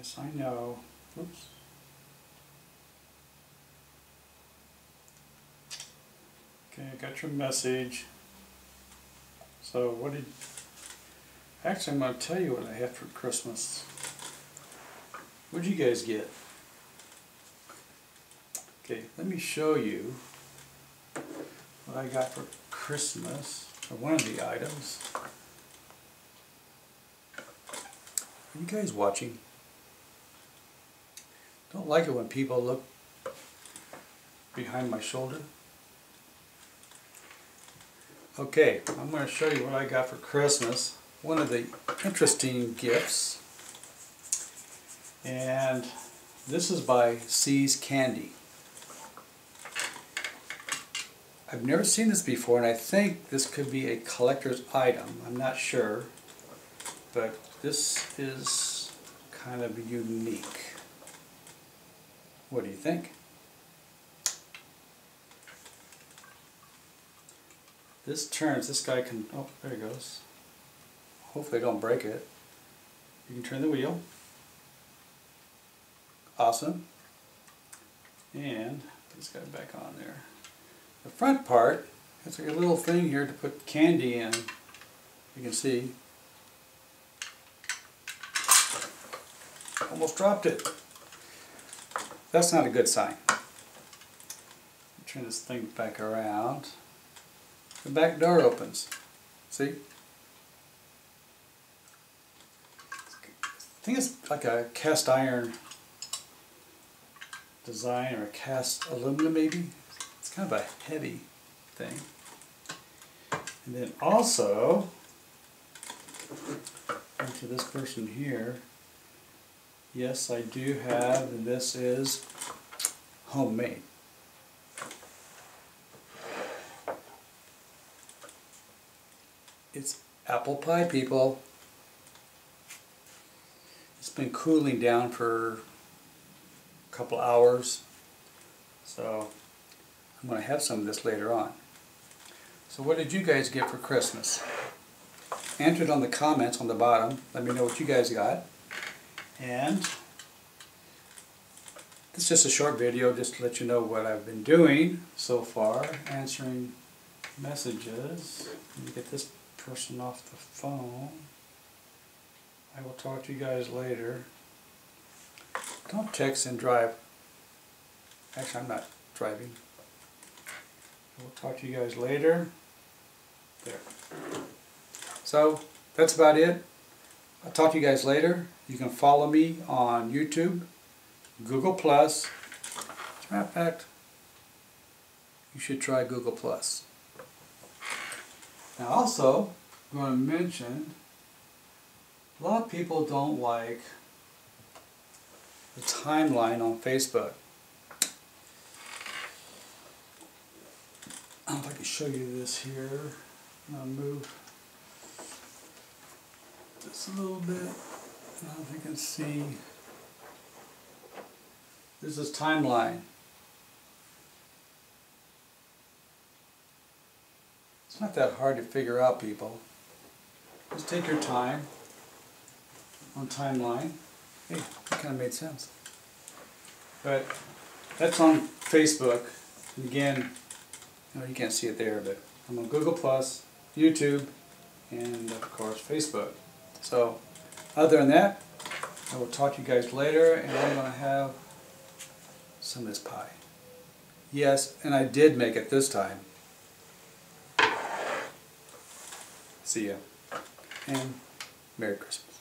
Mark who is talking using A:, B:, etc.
A: Yes, I know. Oops. Okay, I got your message. So what did... Actually, I'm going to tell you what I had for Christmas. What did you guys get? Okay, let me show you what I got for Christmas, or one of the items. Are you guys watching? Don't like it when people look behind my shoulder. Okay, I'm going to show you what I got for Christmas. One of the interesting gifts. And this is by C's Candy. I've never seen this before, and I think this could be a collector's item. I'm not sure, but this is kind of unique. What do you think? This turns, this guy can, oh, there he goes. Hopefully I don't break it. You can turn the wheel. Awesome. And put this guy back on there. The front part has like a little thing here to put candy in. You can see. Almost dropped it. That's not a good sign. Turn this thing back around. The back door opens. See? I think it's like a cast iron design, or a cast aluminum maybe. It's kind of a heavy thing. And then also, to this person here, yes, I do have, and this is homemade. It's apple pie, people. It's been cooling down for a couple hours, so I'm going to have some of this later on. So what did you guys get for Christmas? Enter it on the comments on the bottom. Let me know what you guys got. And this is just a short video just to let you know what I've been doing so far, answering messages. Let me get this person off the phone. I will talk to you guys later. Don't text and drive. Actually, I'm not driving. I will talk to you guys later. There. So, that's about it. I'll talk to you guys later. You can follow me on YouTube, Google+. As a matter of fact, you should try Google+. Now also, I'm going to mention, a lot of people don't like the timeline on Facebook. I don't know if I can show you this here. I'm going to move this a little bit. I don't know if you can see. This is timeline. It's not that hard to figure out, people. Just take your time on timeline. Hey, that kind of made sense. But that's on Facebook. And again, you can't see it there, but I'm on Google+, YouTube, and of course Facebook. So other than that, I will talk to you guys later, and I'm going to have some of this pie. Yes, and I did make it this time. See ya, and Merry Christmas.